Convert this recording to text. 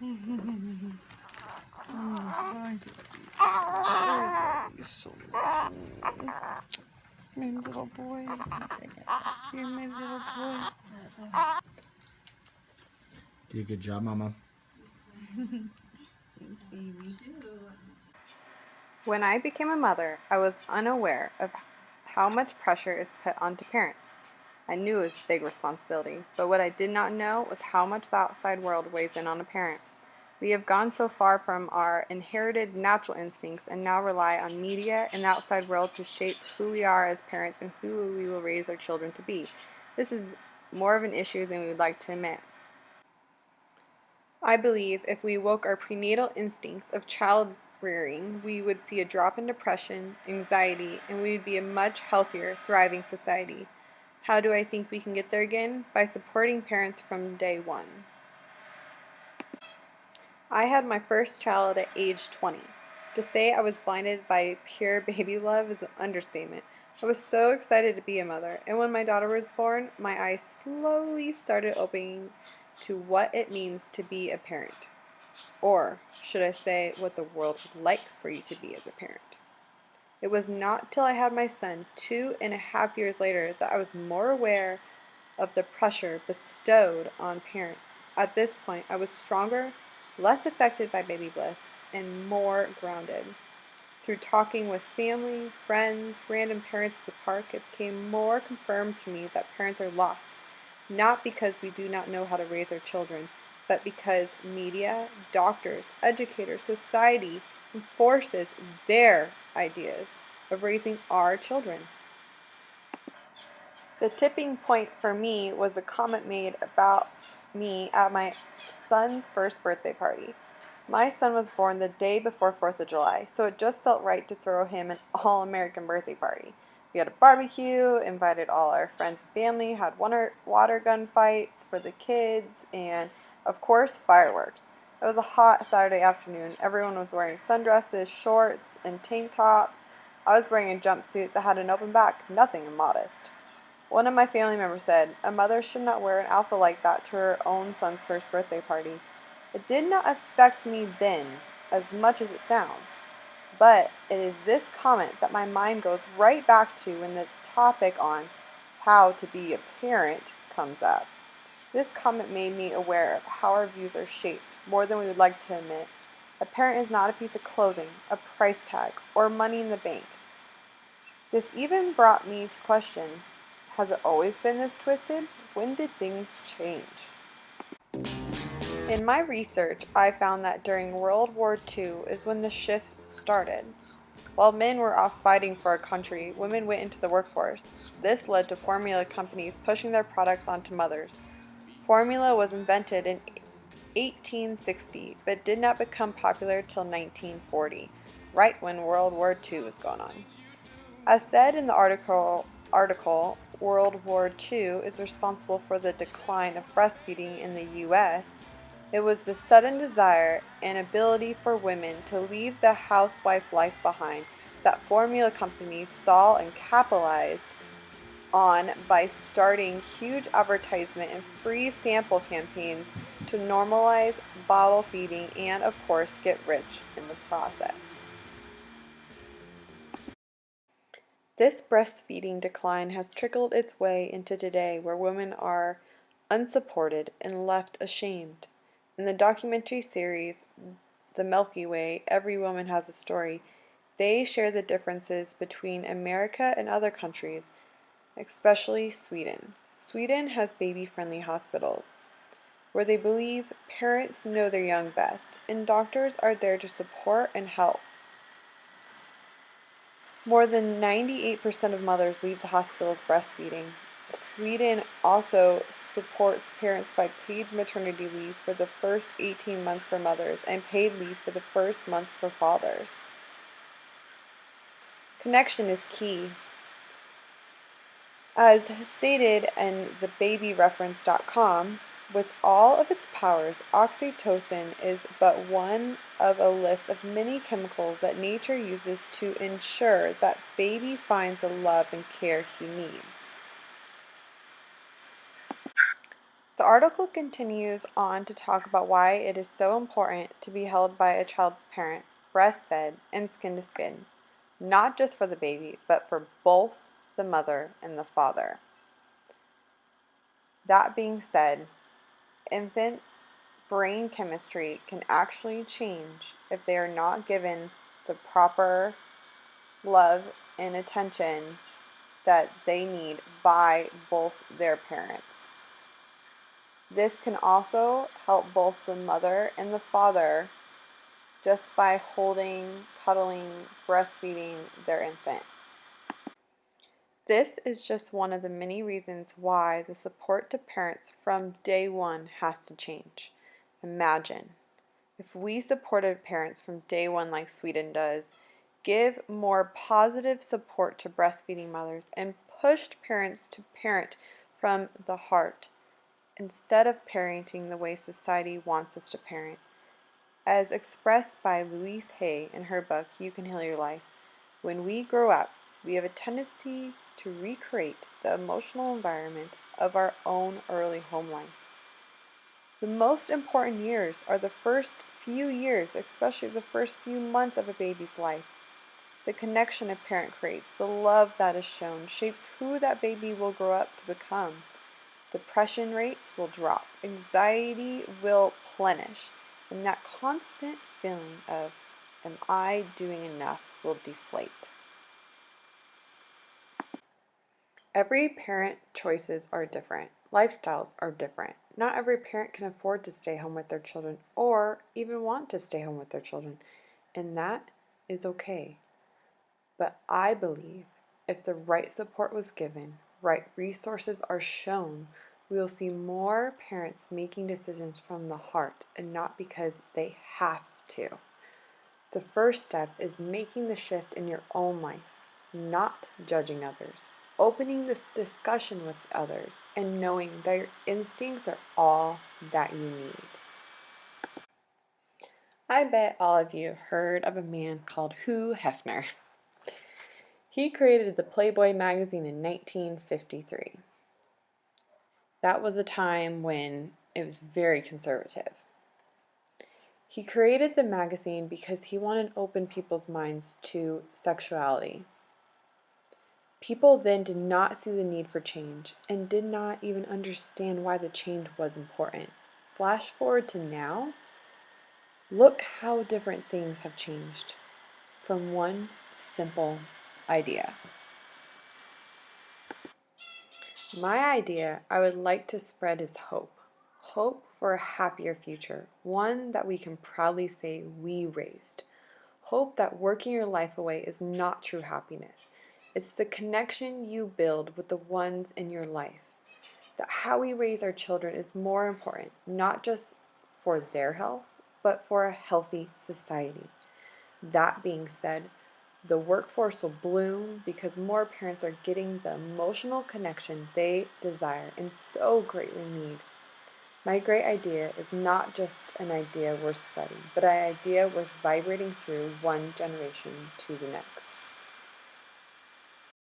I love you so much. My little boy. You're my little boy. Do a good job, Mama. Thanks, baby. When I became a mother, I was unaware of how much pressure is put onto parents. I knew it was a big responsibility, but what I did not know was how much the outside world weighs in on a parent. We have gone so far from our inherited natural instincts and now rely on media and the outside world to shape who we are as parents and who we will raise our children to be. This is more of an issue than we would like to admit. I believe if we woke our prenatal instincts of child rearing, we would see a drop in depression, anxiety, and we would be a much healthier, thriving society. How do I think we can get there again? By supporting parents from day one. I had my first child at age 20. To say I was blinded by pure baby love is an understatement. I was so excited to be a mother, and when my daughter was born, my eyes slowly started opening to what it means to be a parent. Or, should I say, what the world would like for you to be as a parent. It was not till I had my son 2.5 years later that I was more aware of the pressure bestowed on parents. At this point, I was stronger, less affected by baby bliss, and more grounded. Through talking with family, friends, random parents at the park, it became more confirmed to me that parents are lost, not because we do not know how to raise our children, but because media, doctors, educators, society enforces their ideas of raising our children. The tipping point for me was a comment made about me at my son's first birthday party. My son was born the day before 4th of July, so it just felt right to throw him an all-American birthday party. We had a barbecue, invited all our friends and family, had water gun fights for the kids, and, of course, fireworks. It was a hot Saturday afternoon. Everyone was wearing sundresses, shorts, and tank tops. I was wearing a jumpsuit that had an open back, nothing immodest. One of my family members said, "A mother should not wear an outfit like that to her own son's first birthday party." It did not affect me then as much as it sounds, but it is this comment that my mind goes right back to when the topic on how to be a parent comes up. This comment made me aware of how our views are shaped more than we would like to admit. A parent is not a piece of clothing, a price tag, or money in the bank. This even brought me to question, has it always been this twisted? When did things change? In my research, I found that during World War II is when the shift started. While men were off fighting for our country, women went into the workforce. This led to formula companies pushing their products onto mothers. Formula was invented in 1860, but did not become popular till 1940, right when World War II was going on. As said in the article, World War II is responsible for the decline of breastfeeding in the U.S. It was the sudden desire and ability for women to leave the housewife life behind that formula companies saw and capitalized on by starting huge advertisement and free sample campaigns to normalize bottle feeding and, of course, get rich in the process. This breastfeeding decline has trickled its way into today where women are unsupported and left ashamed. In the documentary series The Milky Way, Every Woman Has a Story, they share the differences between America and other countries, especially Sweden. Sweden has baby-friendly hospitals, where they believe parents know their young best, and doctors are there to support and help. More than 98% of mothers leave the hospitals breastfeeding. Sweden also supports parents by paid maternity leave for the first 18 months for mothers and paid leave for the first month for fathers. Connection is key. As stated in thebabyreference.com, with all of its powers, oxytocin is but one of a list of many chemicals that nature uses to ensure that baby finds the love and care he needs. The article continues on to talk about why it is so important to be held by a child's parent, breastfed, and skin to skin, not just for the baby, but for both the mother and the father. That being said, infants' brain chemistry can actually change if they are not given the proper love and attention that they need by both their parents. This can also help both the mother and the father just by holding, cuddling, breastfeeding their infant. This is just one of the many reasons why the support to parents from day one has to change. Imagine if we supported parents from day one like Sweden does, give more positive support to breastfeeding mothers, and pushed parents to parent from the heart instead of parenting the way society wants us to parent. As expressed by Louise Hay in her book, You Can Heal Your Life, when we grow up, we have a tendency to recreate the emotional environment of our own early home life. The most important years are the first few years, especially the first few months of a baby's life. The connection a parent creates, the love that is shown, shapes who that baby will grow up to become. Depression rates will drop, anxiety will plenish, and that constant feeling of, am I doing enough, will deflate. Every parent choices are different. Lifestyles are different. Not every parent can afford to stay home with their children or even want to stay home with their children, and that is okay. But I believe if the right support was given, right resources are shown, we will see more parents making decisions from the heart and not because they have to. The first step is making the shift in your own life, not judging others, opening this discussion with others, and knowing that your instincts are all that you need. I bet all of you heard of a man called Hugh Hefner. He created the Playboy magazine in 1953. That was a time when it was very conservative. He created the magazine because he wanted to open people's minds to sexuality. People then did not see the need for change and did not even understand why the change was important. Flash forward to now, look how different things have changed from one simple idea. My idea I would like to spread is hope. Hope for a happier future, one that we can proudly say we raised. Hope that working your life away is not true happiness. It's the connection you build with the ones in your life. That how we raise our children is more important, not just for their health, but for a healthy society. That being said, the workforce will bloom because more parents are getting the emotional connection they desire and so greatly need. My great idea is not just an idea worth spreading, but an idea worth vibrating through one generation to the next.